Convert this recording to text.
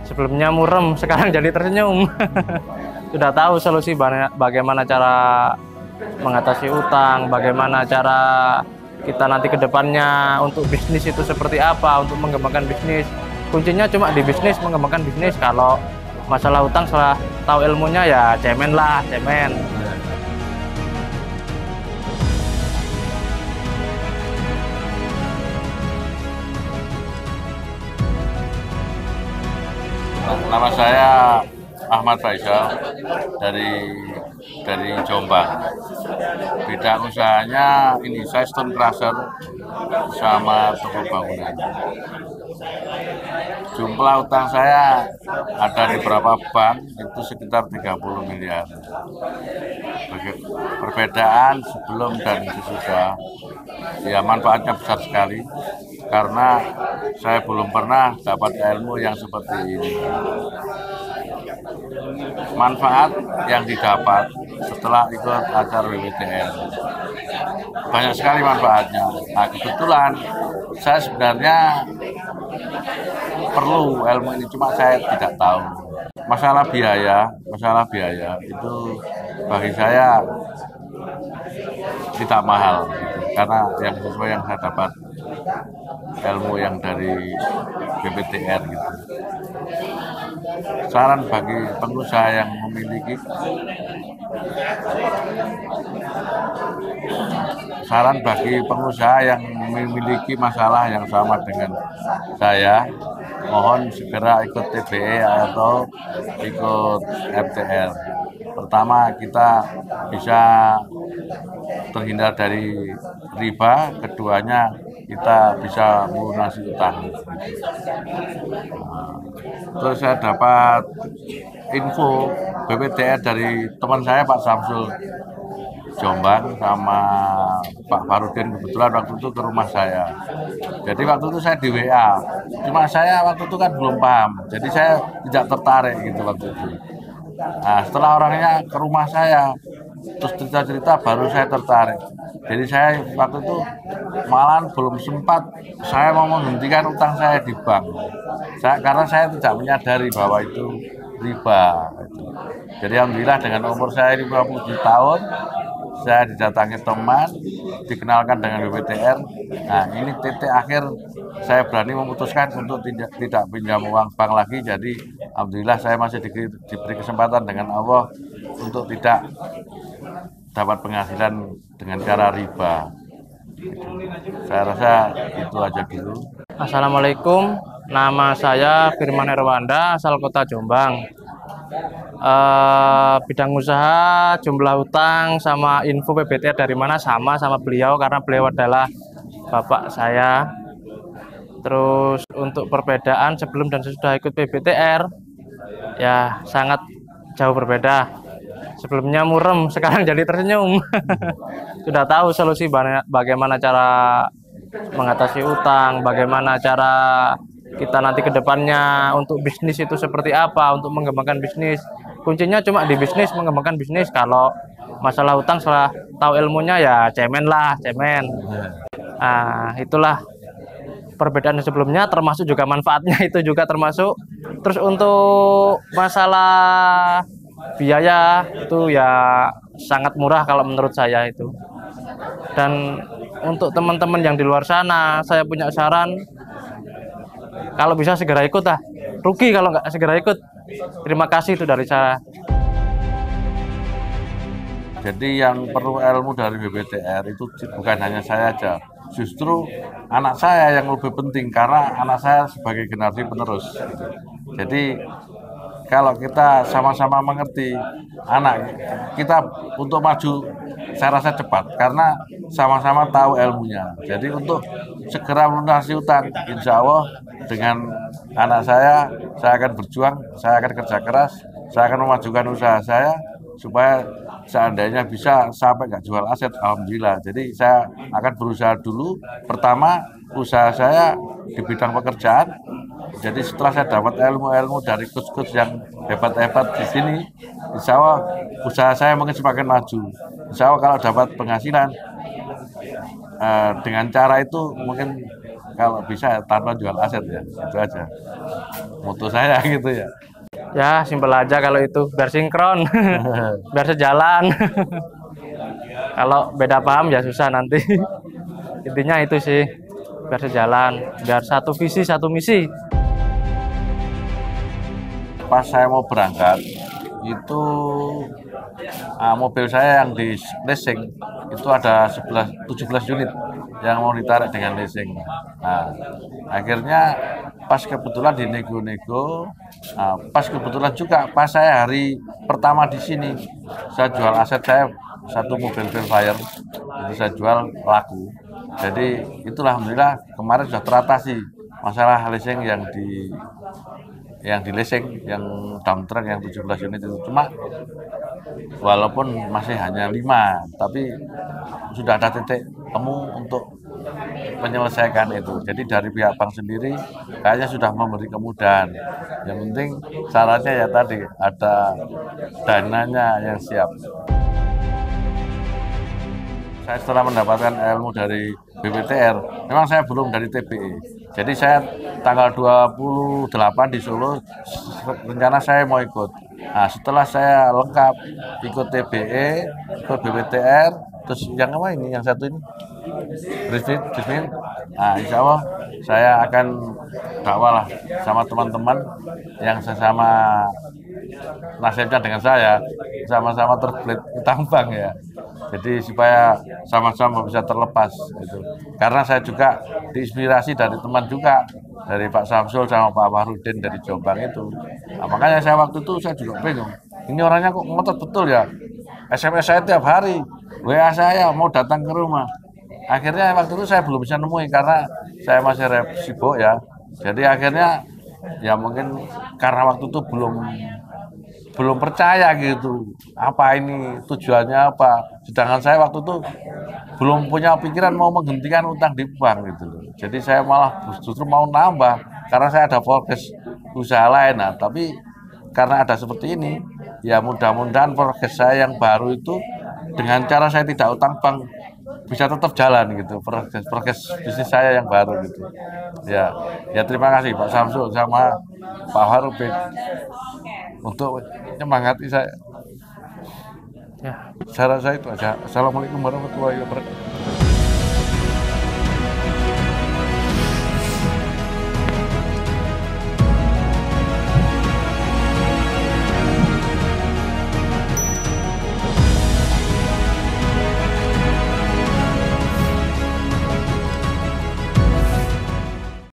Sebelumnya murem, sekarang jadi tersenyum. Sudah tahu solusi bagaimana cara mengatasi utang, bagaimana cara kita nanti ke depannya untuk bisnis itu seperti apa, untuk mengembangkan bisnis. Kuncinya cuma di bisnis, mengembangkan bisnis. Kalau masalah utang setelah tahu ilmunya ya cemen lah, cemen. Nama saya Ahmad Faisal dari Jombang. Bidang usahanya ini saya stone crusher sama toko bangunan. Jumlah utang saya ada di beberapa bank itu sekitar 30 miliar. Perbedaan sebelum dan sesudah, ya manfaatnya besar sekali karena saya belum pernah dapat ilmu yang seperti ini. Manfaat yang didapat setelah ikut acara BPTR banyak sekali manfaatnya. Nah, kebetulan saya sebenarnya perlu ilmu ini, cuma saya tidak tahu. Masalah biaya itu bagi saya tidak mahal gitu. Karena yang sesuai yang saya dapat ilmu yang dari BPTR gitu. Saran bagi pengusaha yang memiliki masalah yang sama dengan saya, mohon segera ikut TBE atau ikut FTR. Pertama, kita bisa terhindar dari riba, keduanya kita bisa melunasi utang. Terus saya dapat info BPTR dari teman saya Pak Samsul Jombang sama Pak Farudin, kebetulan waktu itu ke rumah saya. Jadi waktu itu saya di WA, cuma saya waktu itu kan belum paham, jadi saya tidak tertarik gitu waktu itu. Nah, setelah orangnya ke rumah saya, terus cerita-cerita baru saya tertarik. Jadi saya waktu itu malahan belum sempat saya mau menghentikan utang saya di bank. Karena saya tidak menyadari bahwa itu riba. Jadi alhamdulillah dengan umur saya 57 tahun, saya didatangi teman, dikenalkan dengan BPTR. Nah, ini titik akhir saya berani memutuskan untuk tidak pinjam uang bank lagi. Jadi alhamdulillah saya masih diberi kesempatan dengan Allah untuk tidak dapat penghasilan dengan cara riba. Saya rasa itu aja dulu. Assalamualaikum, nama saya Firman Herwanda, asal kota Jombang. Bidang usaha, jumlah utang, sama info BPTR dari mana sama beliau, karena beliau adalah bapak saya. Terus untuk perbedaan sebelum dan sesudah ikut BPTR, ya sangat jauh berbeda. Sebelumnya murem, sekarang jadi tersenyum. Sudah tahu solusi bagaimana cara mengatasi utang, bagaimana cara kita nanti ke depannya untuk bisnis itu seperti apa, untuk mengembangkan bisnis. Kuncinya cuma di bisnis, mengembangkan bisnis. Kalau masalah utang setelah tahu ilmunya ya cemen lah, cemen. Nah, itulah perbedaan sebelumnya, termasuk juga manfaatnya itu juga termasuk. Terus untuk masalah biaya itu ya sangat murah kalau menurut saya itu. Dan untuk teman-teman yang di luar sana, saya punya saran, kalau bisa segera ikut lah. Rugi kalau nggak segera ikut. Terima kasih itu dari saya. Jadi yang perlu ilmu dari BPTR itu bukan hanya saya aja. Justru anak saya yang lebih penting, karena anak saya sebagai generasi penerus. Jadi kalau kita sama-sama mengerti, anak kita untuk maju saya rasa cepat karena sama-sama tahu ilmunya. Jadi untuk segera melunasi utang, insya Allah dengan anak saya akan berjuang, saya akan kerja keras, saya akan memajukan usaha saya supaya seandainya bisa sampai nggak jual aset, alhamdulillah. Jadi saya akan berusaha dulu. Pertama, usaha saya di bidang pekerjaan. Jadi setelah saya dapat ilmu-ilmu dari coach-coach yang hebat-hebat di sini, insya Allah usaha saya mungkin semakin maju. Insya Allah kalau dapat penghasilan dengan cara itu mungkin kalau bisa tanpa jual aset ya, itu aja. Moto saya gitu ya. Ya, simpel aja kalau itu, biar sinkron, biar sejalan. Kalau beda paham ya susah nanti. Intinya itu sih, biar sejalan, biar satu visi, satu misi. Pas saya mau berangkat, itu mobil saya yang di leasing itu ada 17 unit yang mau ditarik dengan leasing. Nah, akhirnya pas kebetulan di nego-nego, pas kebetulan juga pas saya hari pertama di sini, saya jual aset saya satu mobil Velfire, itu saya jual laku. Jadi itulah alhamdulillah kemarin sudah teratasi masalah leasing yang di leasing, yang dump truck yang 17 unit itu. Cuma walaupun masih hanya 5, tapi sudah ada titik temu untuk menyelesaikan itu. Jadi dari pihak bank sendiri kayaknya sudah memberi kemudahan. Yang penting syaratnya ya tadi ada dananya yang siap. Saya setelah mendapatkan ilmu dari BPTR, memang saya belum dari TBE. Jadi saya tanggal 28 di Solo, rencana saya mau ikut. Nah, setelah saya lengkap ikut TBE, ikut BPTR, terus yang apa ini, yang satu ini, Brisbane. Nah, insya Allah saya akan dakwah lah sama teman-teman yang sesama nasibnya dengan saya, sama-sama terbelit utang bank ya. Jadi supaya sama-sama bisa terlepas gitu. Karena saya juga diinspirasi dari teman juga, dari Pak Samsul sama Pak Farudin dari Jombang itu. Nah, makanya saya waktu itu saya juga bingung. Ini orangnya kok ngotot betul ya. SMS saya tiap hari, WA saya mau datang ke rumah. Akhirnya waktu itu saya belum bisa nemuin karena saya masih sibuk ya. Jadi akhirnya ya mungkin karena waktu itu belum percaya gitu, apa ini tujuannya apa. Sedangkan saya waktu itu belum punya pikiran mau menghentikan utang di bank gitu loh. Jadi saya malah justru mau nambah karena saya ada progres usaha lain. Nah, tapi karena ada seperti ini, ya mudah-mudahan progres saya yang baru itu dengan cara saya tidak utang bank bisa tetap jalan gitu, progres bisnis saya yang baru gitu. Ya terima kasih Pak Samsul sama Pak Farudin untuk menyemangati saya. Ya. Cara saya itu aja. Assalamualaikum warahmatullahi wabarakatuh.